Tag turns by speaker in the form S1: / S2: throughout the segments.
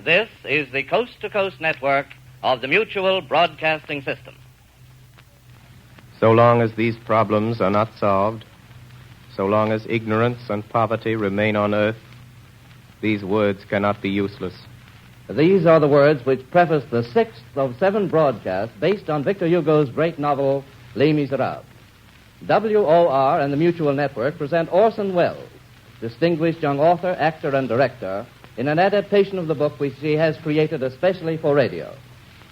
S1: This is the coast-to-coast network of the Mutual Broadcasting System.
S2: So long as these problems are not solved, so long as ignorance and poverty remain on earth, these words cannot be useless.
S1: These are the words which preface the sixth of 7 broadcasts based on Victor Hugo's great novel, Les Misérables. WOR and the Mutual Network present Orson Welles, distinguished young author, actor, and director, in an adaptation of the book which he has created especially for radio.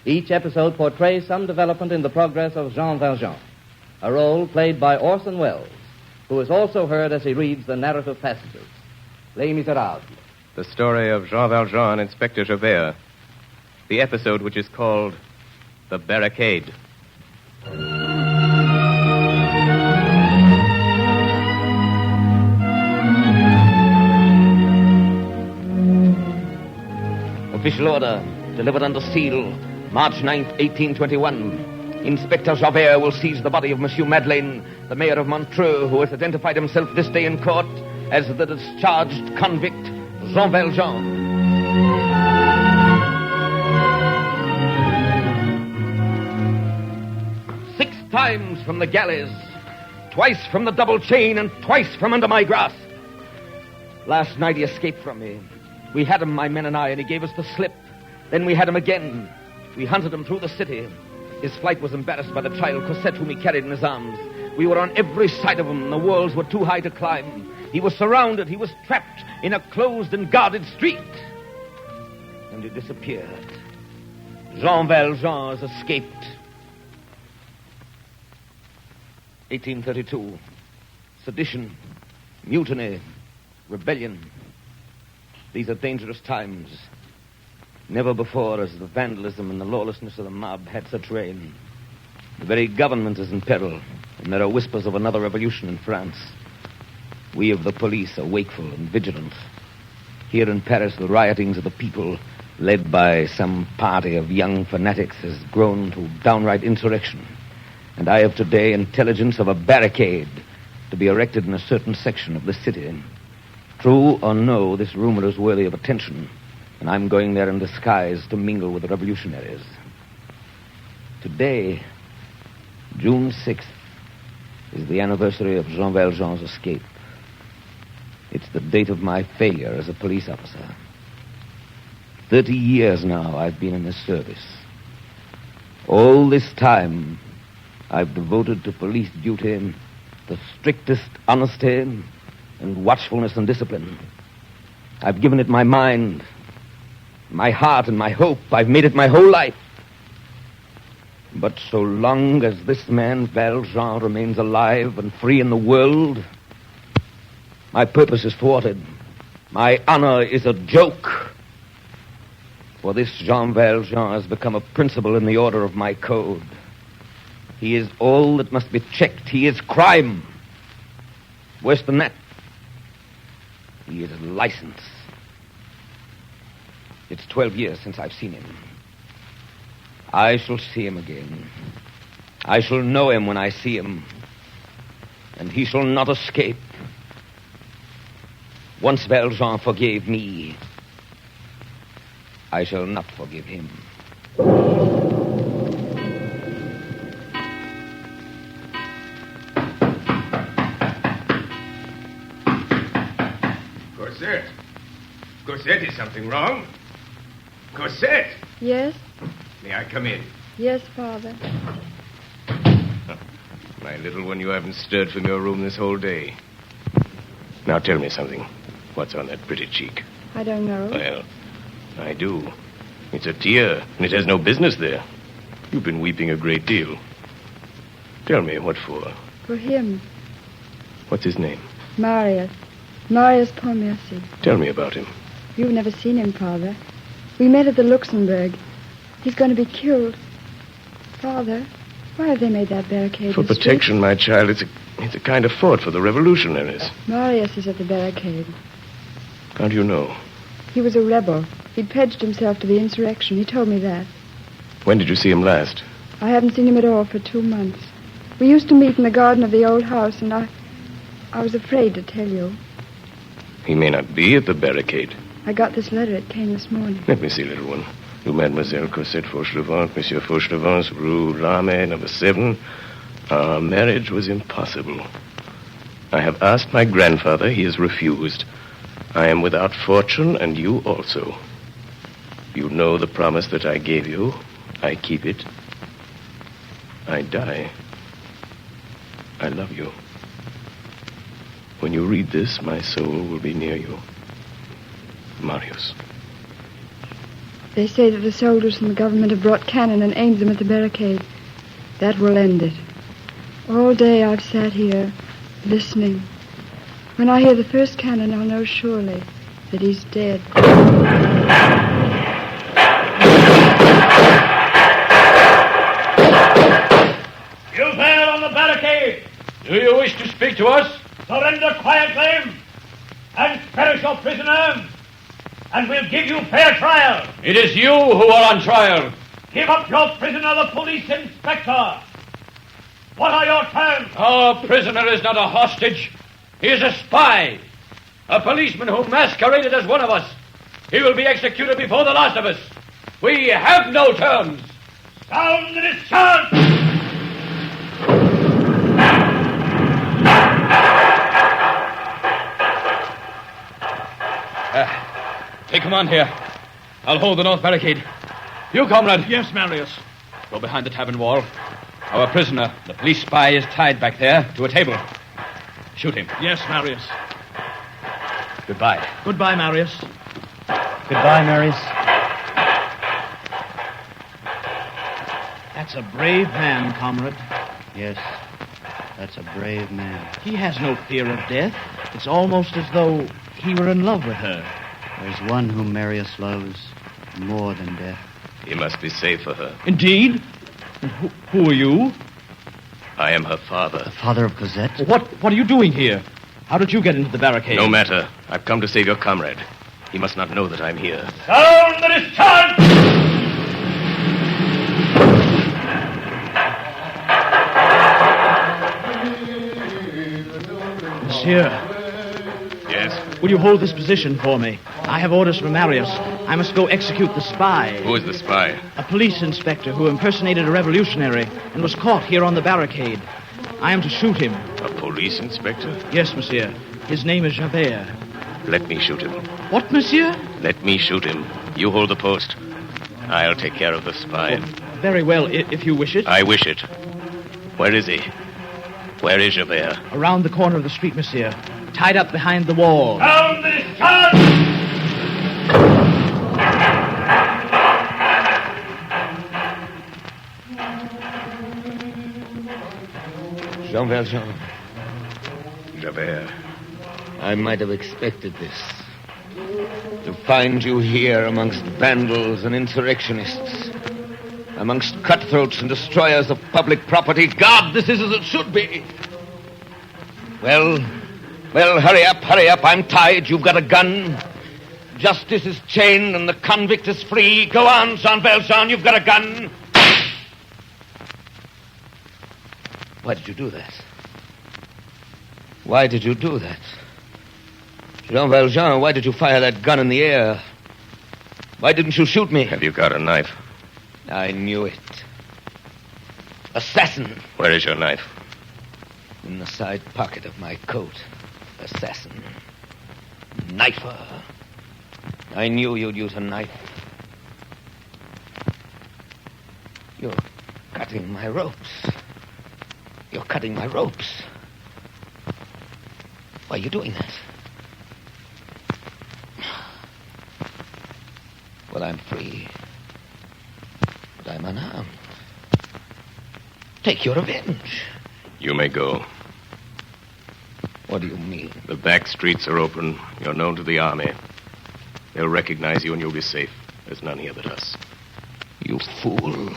S1: Each episode portrays some development in the progress of Jean Valjean, a role played by Orson Welles, who is also heard as he reads the narrative passages. Les Misérables.
S2: The story of Jean Valjean and Inspector Javert. The episode which is called The Barricade.
S3: Official order, delivered under seal, March 9th, 1821. Inspector Javert will seize the body of Monsieur Madeleine, the mayor of Montreux, who has identified himself this day in court as the discharged convict, Jean Valjean. Six times from the galleys, twice from the double chain, and twice from under my grasp. Last night he escaped from me. We had him, my men and I, and he gave us the slip. Then we had him again. We hunted him through the city. His flight was embarrassed by the child Cosette, whom he carried in his arms. We were on every side of him. The walls were too high to climb. He was surrounded. He was trapped in a closed and guarded street. And he disappeared. Jean Valjean has escaped. 1832. Sedition, mutiny, rebellion. These are dangerous times. Never before has the vandalism and the lawlessness of the mob had such reign. The very government is in peril, and there are whispers of another revolution in France. We of the police are wakeful and vigilant. Here in Paris, the riotings of the people, led by some party of young fanatics, has grown to downright insurrection. And I have today intelligence of a barricade to be erected in a certain section of the city. True or no, this rumor is worthy of attention, and I'm going there in disguise to mingle with the revolutionaries. Today, June 6th, is the anniversary of Jean Valjean's escape. It's the date of my failure as a police officer. 30 years now I've been in his service. All this time, I've devoted to police duty the strictest honesty and watchfulness and discipline. I've given it my mind, my heart, and my hope. I've made it my whole life. But so long as this man, Valjean, remains alive and free in the world, my purpose is thwarted. My honor is a joke. For this Jean Valjean has become a principle in the order of my code. He is all that must be checked. He is crime. Worse than that, he is license. It's 12 years since I've seen him. I shall see him again. I shall know him when I see him. And he shall not escape. Once Valjean forgave me, I shall not forgive him.
S4: Cosette? Cosette, is something wrong? Cosette!
S5: Yes?
S4: May I come in?
S5: Yes, Father.
S4: My little one, you haven't stirred from your room this whole day. Now tell me something. What's on that pretty cheek?
S5: I don't know.
S4: Well, I do. It's a tear, and it has no business there. You've been weeping a great deal. Tell me, what for?
S5: For him.
S4: What's his name?
S5: Marius. Marius Pontmercy.
S4: Tell me about him.
S5: You've never seen him, Father. We met at the Luxembourg. He's going to be killed. Father, why have they made that barricade?
S4: For protection, my child. It's a kind of fort for the revolutionaries.
S5: Marius is at the barricade.
S4: How do you know?
S5: He was a rebel. He'd pledged himself to the insurrection. He told me that.
S4: When did you see him last?
S5: I haven't seen him at all for 2 months. We used to meet in the garden of the old house, and I was afraid to tell you.
S4: He may not be at the barricade.
S5: I got this letter. It came this morning.
S4: Let me see, little one. To Mademoiselle Cosette Fauchelevent, Monsieur Fauchelevent's Rue Lame, number 7. Our marriage was impossible. I have asked my grandfather. He has refused. I am without fortune, and you also. You know the promise that I gave you. I keep it. I die. I love you. When you read this, my soul will be near you. Marius.
S5: They say that the soldiers from the government have brought cannon and aimed them at the barricade. That will end it. All day I've sat here, listening. When I hear the first cannon, I'll know surely that he's dead.
S6: You there on the barricade! Do you wish to speak to us? Surrender quietly and perish your prisoner, and we'll give you fair trial. It is you who are on trial. Give up your prisoner, the police inspector. What are your terms? Our prisoner is not a hostage. He is a spy. A policeman who masqueraded as one of us. He will be executed before the last of us. We have no terms. Sound the discharge! Take him on here. I'll hold the north barricade. You, comrade. Yes, Marius. Go behind the tavern wall. Our prisoner, the police spy, is tied back there to a table. Shoot him. Yes, Marius. Goodbye. Goodbye, Marius.
S7: Goodbye, Marius.
S8: That's a brave man, comrade.
S7: Yes, that's a brave man.
S8: He has no fear of death. It's almost as though he were in love with her.
S7: There's one whom Marius loves more than death.
S4: He must be safe for her.
S8: Indeed? And who are you?
S4: I am her father.
S7: The father of Cosette?
S8: What are you doing here? How did you get into the barricade?
S4: No matter. I've come to save your comrade. He must not know that I'm here.
S6: Sound the discharge!
S8: Monsieur.
S4: Yes?
S8: Will you hold this position for me? I have orders from Marius. I must go execute the spy.
S4: Who is the spy?
S8: A police inspector who impersonated a revolutionary and was caught here on the barricade. I am to shoot him.
S4: A police inspector?
S8: Yes, monsieur. His name is Javert.
S4: Let me shoot him.
S8: What, monsieur?
S4: Let me shoot him. You hold the post. I'll take care of the spy.
S8: Very well, if you wish it.
S4: I wish it. Where is he? Where is Javert?
S8: Around the corner of the street, monsieur. Tied up behind the wall.
S6: Sound the discharge!
S3: Jean Valjean.
S4: Javert.
S3: I might have expected this. To find you here amongst vandals and insurrectionists. Amongst cutthroats and destroyers of public property. God, this is as it should be. Well, hurry up. I'm tied. You've got a gun. Justice is chained and the convict is free. Go on, Jean Valjean, you've got a gun. Why did you do that? Why did you do that? Jean Valjean, why did you fire that gun in the air? Why didn't you shoot me?
S4: Have you got a knife?
S3: I knew it. Assassin.
S4: Where is your knife?
S3: In the side pocket of my coat. Assassin. Knifer. I knew you'd use a knife. You're cutting my ropes. You're cutting my ropes. Why are you doing that? Well, I'm free. But I'm unarmed. Take your revenge.
S4: You may go.
S3: What do you mean?
S4: The back streets are open. You're known to the army. They'll recognize you and you'll be safe. There's none here but us.
S3: You fool.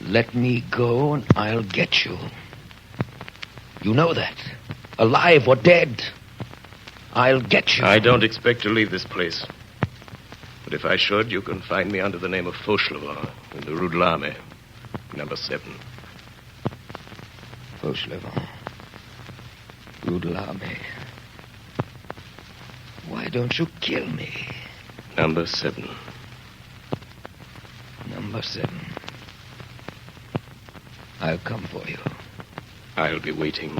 S3: Let me go and I'll get you. You know that. Alive or dead. I'll get you.
S4: I don't expect to leave this place. But if I should, you can find me under the name of Fauchelevent in the Rue de l'Armée, number 7. Fauchelevent.
S3: Rue de l'Armée. Why don't you kill me?
S4: Number 7.
S3: Number 7. I'll come for you.
S4: I'll be waiting.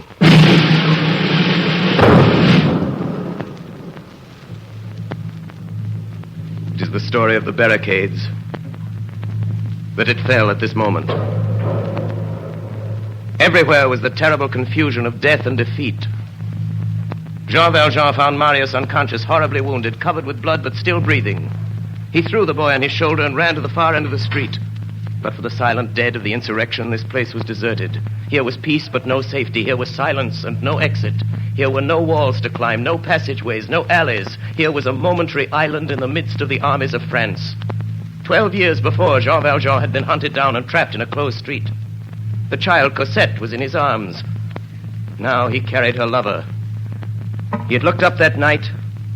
S4: It is the story of the barricades. That it fell at this moment. Everywhere was the terrible confusion of death and defeat. Jean Valjean found Marius unconscious, horribly wounded, covered with blood, but still breathing. He threw the boy on his shoulder and ran to the far end of the street. But for the silent dead of the insurrection, this place was deserted. Here was peace, but no safety. Here was silence and no exit. Here were no walls to climb, no passageways, no alleys. Here was a momentary island in the midst of the armies of France. 12 years before, Jean Valjean had been hunted down and trapped in a closed street. The child Cosette was in his arms. Now he carried her lover. He had looked up that night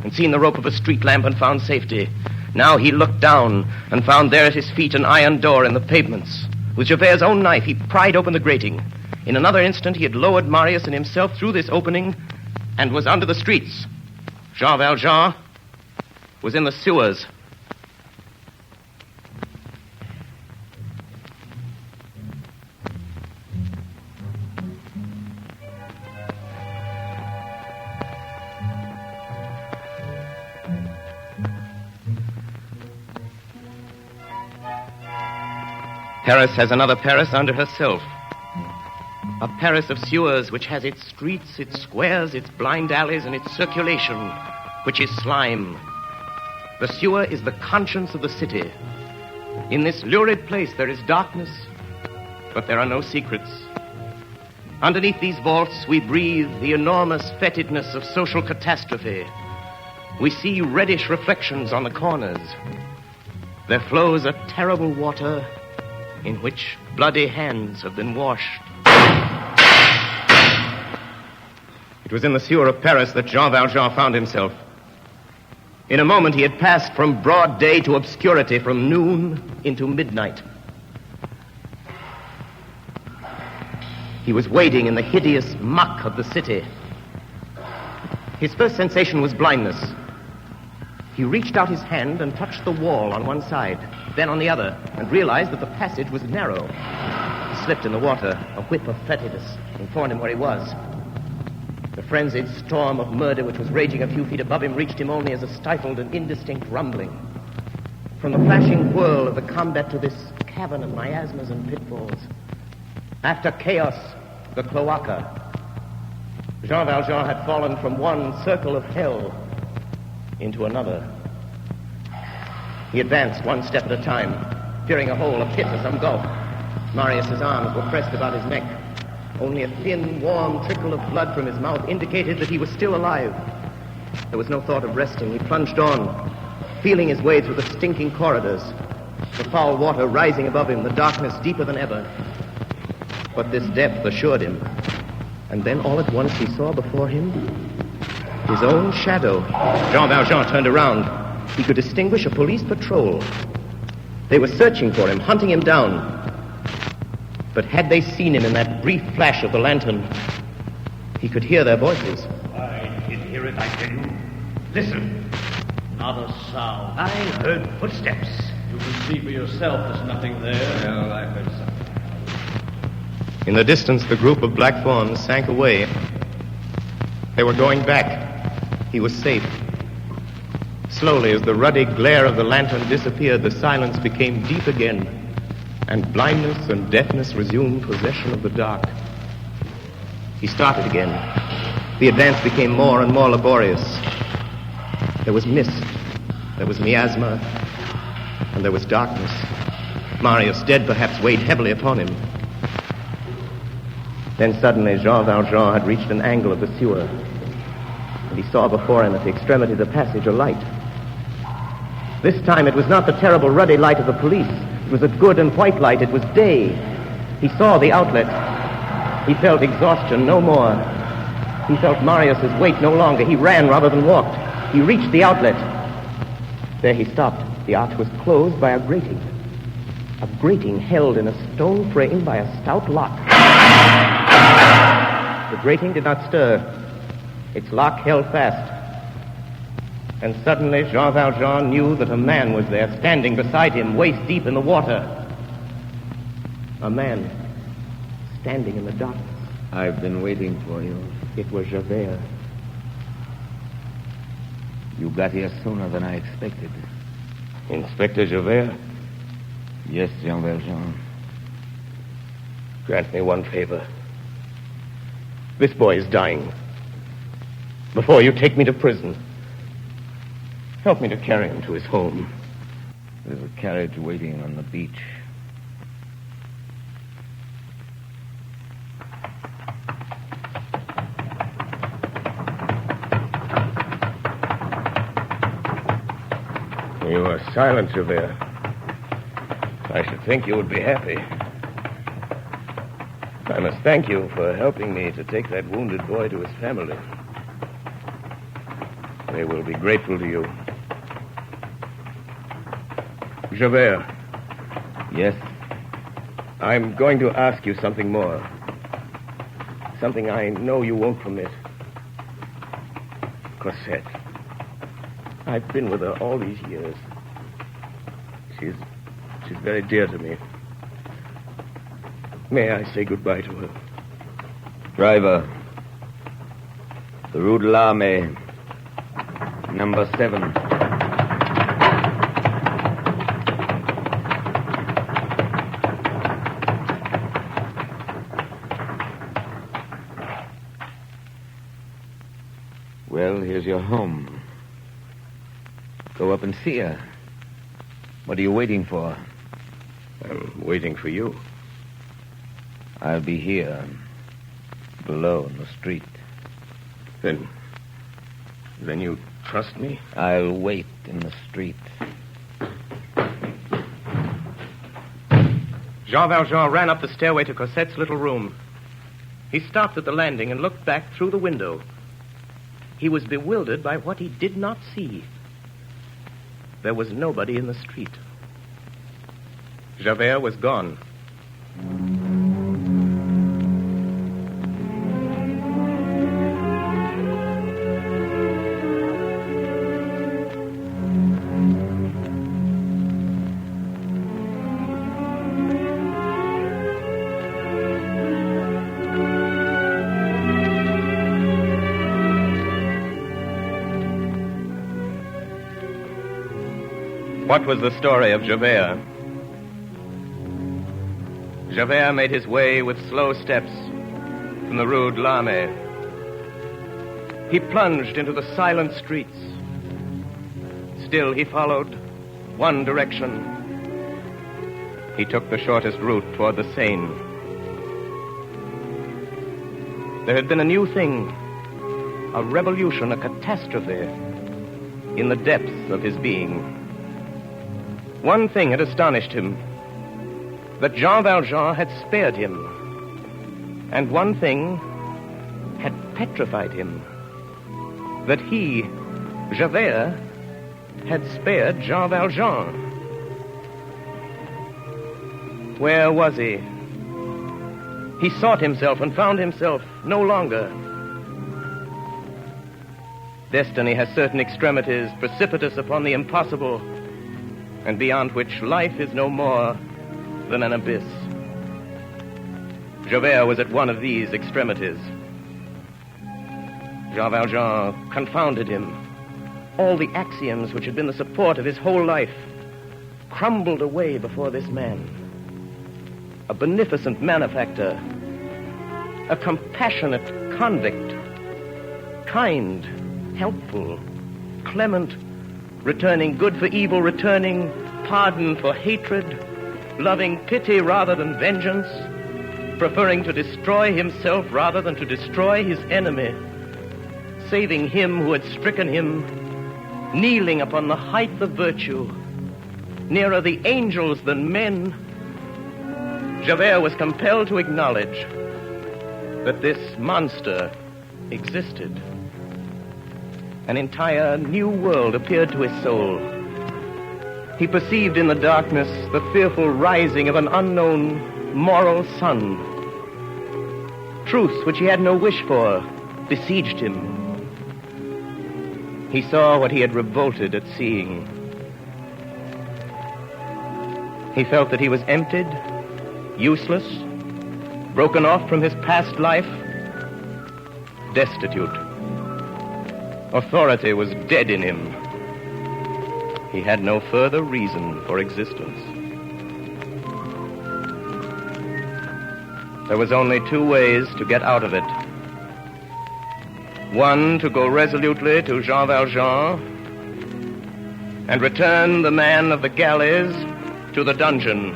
S4: and seen the rope of a street lamp and found safety. Now he looked down and found there at his feet an iron door in the pavements. With Javert's own knife, he pried open the grating. In another instant, he had lowered Marius and himself through this opening and was under the streets. Jean Valjean was in the sewers. Paris has another Paris under herself. A Paris of sewers which has its streets, its squares, its blind alleys, and its circulation, which is slime. The sewer is the conscience of the city. In this lurid place there is darkness, but there are no secrets. Underneath these vaults we breathe the enormous fetidness of social catastrophe. We see reddish reflections on the corners. There flows a terrible water in which bloody hands have been washed. It was in the sewer of Paris that Jean Valjean found himself. In a moment he had passed from broad day to obscurity, from noon into midnight. He was wading in the hideous muck of the city. His first sensation was blindness. He reached out his hand and touched the wall on one side, then on the other, and realized that the passage was narrow. He slipped in the water. A whip of fetidness informed him where he was. The frenzied storm of murder which was raging a few feet above him reached him only as a stifled and indistinct rumbling. From the flashing whirl of the combat to this cavern of miasmas and pitfalls. After chaos, the cloaca. Jean Valjean had fallen from one circle of hell into another. He advanced one step at a time, fearing a hole, a pit, or some gulf. Marius's arms were pressed about his neck. Only a thin, warm trickle of blood from his mouth indicated that he was still alive. There was no thought of resting. He plunged on, feeling his way through the stinking corridors, the foul water rising above him, the darkness deeper than ever. But this depth assured him. And then all at once he saw before him his own shadow. Jean Valjean turned around. He could distinguish a police patrol. They were searching for him, hunting him down. But had they seen him in that brief flash of the lantern, he could hear their voices.
S6: I did hear it, I tell you. Listen. Not a sound. I heard footsteps.
S9: You can see for yourself there's nothing there. Well, I heard something.
S4: In the distance, the group of black forms sank away. They were going back. He was safe. Slowly, as the ruddy glare of the lantern disappeared, the silence became deep again, and blindness and deafness resumed possession of the dark. He started again. The advance became more and more laborious. There was mist, there was miasma, and there was darkness. Marius, dead perhaps, weighed heavily upon him. Then suddenly Jean Valjean had reached an angle of the sewer, and he saw before him at the extremity of the passage a light. This time it was not the terrible ruddy light of the police. It was a good and white light. It was day. He saw the outlet. He felt exhaustion no more. He felt Marius's weight no longer. He ran rather than walked. He reached the outlet. There he stopped. The arch was closed by a grating. A grating held in a stone frame by a stout lock. The grating did not stir. Its lock held fast.
S2: And suddenly Jean Valjean knew that a man was there, standing beside him, waist deep in the water. A man standing in the darkness.
S3: I've been waiting for you.
S2: It was Javert.
S3: You got here sooner than I expected.
S4: Inspector Javert?
S3: Yes, Jean Valjean.
S4: Grant me one favor. This boy is dying. Before you take me to prison, help me to carry him to his home.
S3: There's a carriage waiting on the beach.
S4: You are silent, Javert. I should think you would be happy. I must thank you for helping me to take that wounded boy to his family. They will be grateful to you. Javert.
S3: Yes?
S4: I'm going to ask you something more. Something I know you won't permit. Cosette. I've been with her all these years. She's very dear to me. May I say goodbye to her?
S3: Driver. The Rue de l'Armée. Number 7. Well, here's your home. Go up and see her. What are you waiting for?
S4: I'm waiting for you.
S3: I'll be here, below in the street.
S4: Then you trust me?
S3: I'll wait in the street.
S2: Jean Valjean ran up the stairway to Cosette's little room. He stopped at the landing and looked back through the window. He was bewildered by what he did not see. There was nobody in the street. Javert was gone. What was the story of Javert? Javert made his way with slow steps from the Rue de l'Armée. He plunged into the silent streets. Still, he followed one direction. He took the shortest route toward the Seine. There had been a new thing, a revolution, a catastrophe, in the depths of his being. One thing had astonished him, that Jean Valjean had spared him. And one thing had petrified him, that he, Javert, had spared Jean Valjean. Where was he? He sought himself and found himself no longer. Destiny has certain extremities precipitous upon the impossible, and beyond which life is no more than an abyss. Javert was at one of these extremities. Jean Valjean confounded him. All the axioms which had been the support of his whole life crumbled away before this man. A beneficent malefactor, a compassionate convict, kind, helpful, clement, returning good for evil, returning pardon for hatred, loving pity rather than vengeance, preferring to destroy himself rather than to destroy his enemy, saving him who had stricken him, kneeling upon the height of virtue, nearer the angels than men. Javert was compelled to acknowledge that this monster existed. An entire new world appeared to his soul. He perceived in the darkness the fearful rising of an unknown moral sun. Truths which he had no wish for besieged him. He saw what he had revolted at seeing. He felt that he was emptied, useless, broken off from his past life, destitute. Authority was dead in him. He had no further reason for existence. There was only two ways to get out of it. One, to go resolutely to Jean Valjean and return the man of the galleys to the dungeon.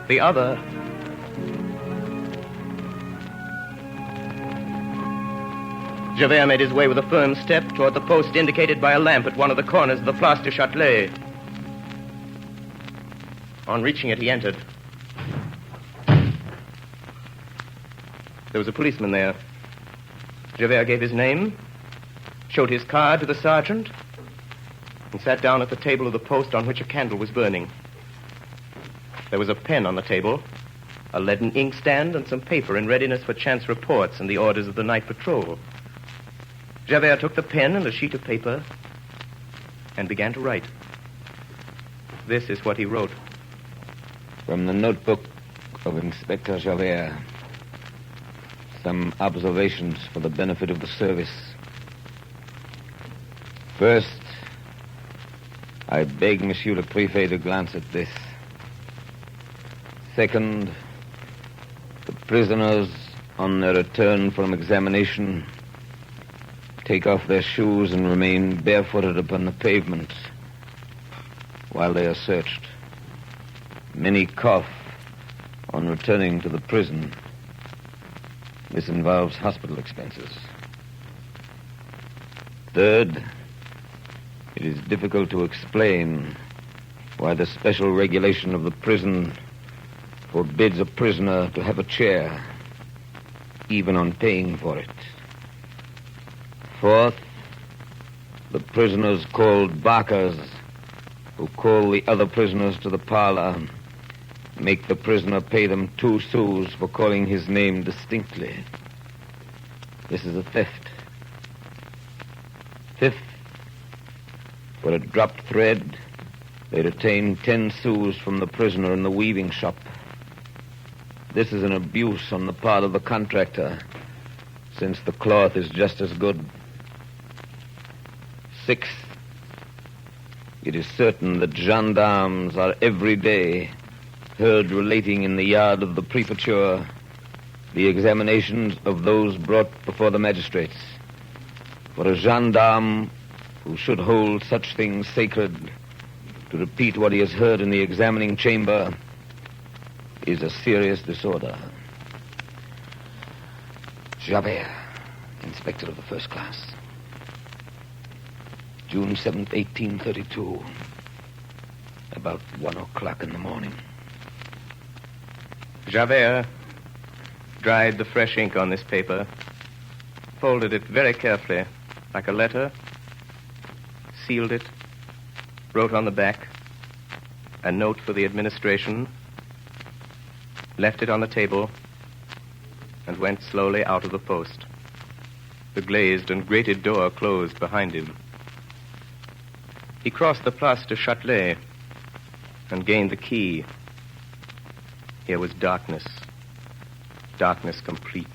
S2: The other, Javert made his way with a firm step toward the post indicated by a lamp at one of the corners of the Place du Châtelet. On reaching it, he entered. There was a policeman there. Javert gave his name, showed his card to the sergeant, and sat down at the table of the post on which a candle was burning. There was a pen on the table, a leaden inkstand, and some paper in readiness for chance reports and the orders of the night patrol. Javert took the pen and a sheet of paper and began to write. This is what he wrote.
S3: From the notebook of Inspector Javert, some observations for the benefit of the service. First, I beg Monsieur le Préfet to glance at this. Second, the prisoners, on their return from examination, take off their shoes and remain barefooted upon the pavement while they are searched. Many cough on returning to the prison. This involves hospital expenses. Third, it is difficult to explain why the special regulation of the prison forbids a prisoner to have a chair, even on paying for it. Fourth, the prisoners called barkers, who call the other prisoners to the parlor, make the prisoner pay them 2 sous for calling his name distinctly. This is a theft. Fifth, for a dropped thread, they retain 10 sous from the prisoner in the weaving shop. This is an abuse on the part of the contractor, since the cloth is just as good. Sixth, it is certain that gendarmes are every day heard relating in the yard of the prefecture the examinations of those brought before the magistrates. For a gendarme who should hold such things sacred to repeat what he has heard in the examining chamber is a serious disorder. Javert, Inspector of the First Class. June 7th, 1832. About 1 o'clock in the morning.
S2: Javert dried the fresh ink on this paper, folded it very carefully, like a letter, sealed it, wrote on the back a note for the administration, left it on the table, and went slowly out of the post. The glazed and grated door closed behind him. He crossed the Place du Châtelet and gained the quay. Here was darkness. Darkness complete.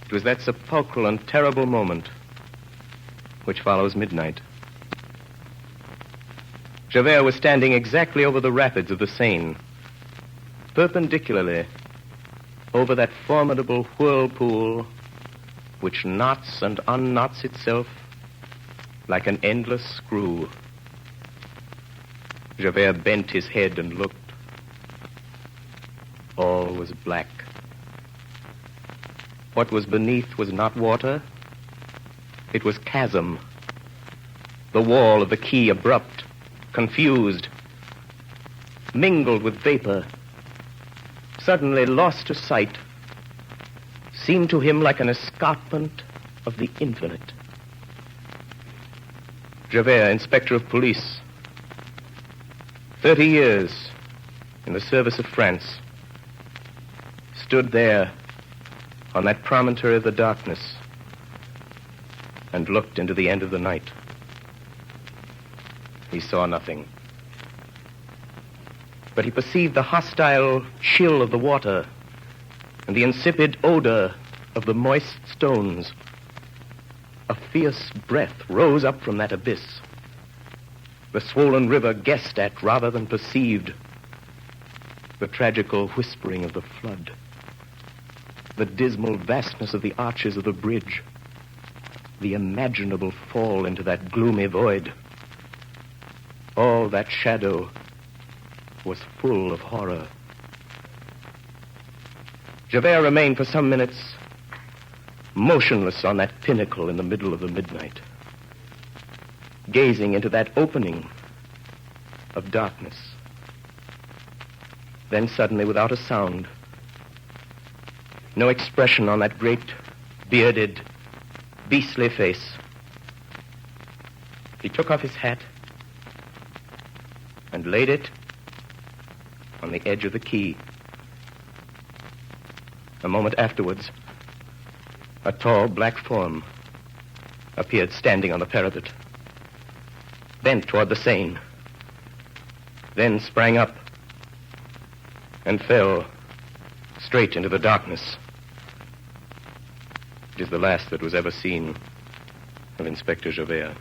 S2: It was that sepulchral and terrible moment which follows midnight. Javert was standing exactly over the rapids of the Seine, perpendicularly over that formidable whirlpool which knots and unknots itself like an endless screw. Javert bent his head and looked. All was black. What was beneath was not water. It was chasm. The wall of the quay abrupt, confused, mingled with vapor, suddenly lost to sight, seemed to him like an escarpment of the infinite. Javert, Inspector of Police, 30 years in the service of France, stood there on that promontory of the darkness, and looked into the end of the night. He saw nothing. But he perceived the hostile chill of the water and the insipid odor of the moist stones. A fierce breath rose up from that abyss. The swollen river guessed at rather than perceived the tragical whispering of the flood, the dismal vastness of the arches of the bridge, the imaginable fall into that gloomy void. All that shadow was full of horror. Javert remained for some minutes motionless on that pinnacle in the middle of the midnight, gazing into that opening of darkness. Then suddenly, without a sound, no expression on that great, bearded, beastly face, he took off his hat and laid it on the edge of the quay. A moment afterwards, a tall black form appeared standing on the parapet, bent toward the Seine, then sprang up and fell straight into the darkness. It is the last that was ever seen of Inspector Javert.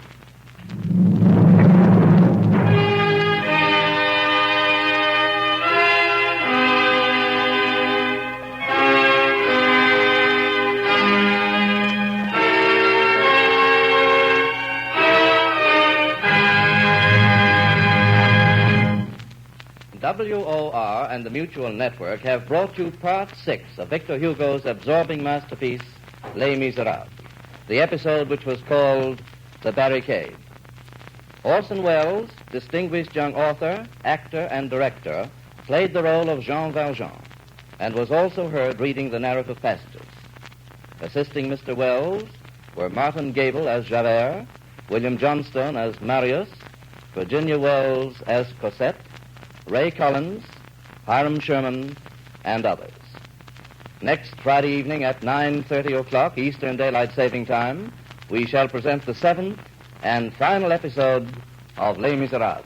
S1: WOR and the Mutual Network have brought you Part 6 of Victor Hugo's absorbing masterpiece, Les Misérables, the episode which was called The Barricade. Orson Welles, distinguished young author, actor, and director, played the role of Jean Valjean and was also heard reading the narrative passages. Assisting Mr. Welles were Martin Gabel as Javert, William Johnstone as Marius, Virginia Wells as Cosette, Ray Collins, Hiram Sherman, and others. Next Friday evening at 9:30 o'clock Eastern Daylight Saving Time, we shall present the 7th and final episode of Les Misérables.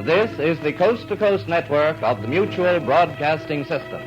S1: This is the Coast to Coast network of the Mutual Broadcasting System.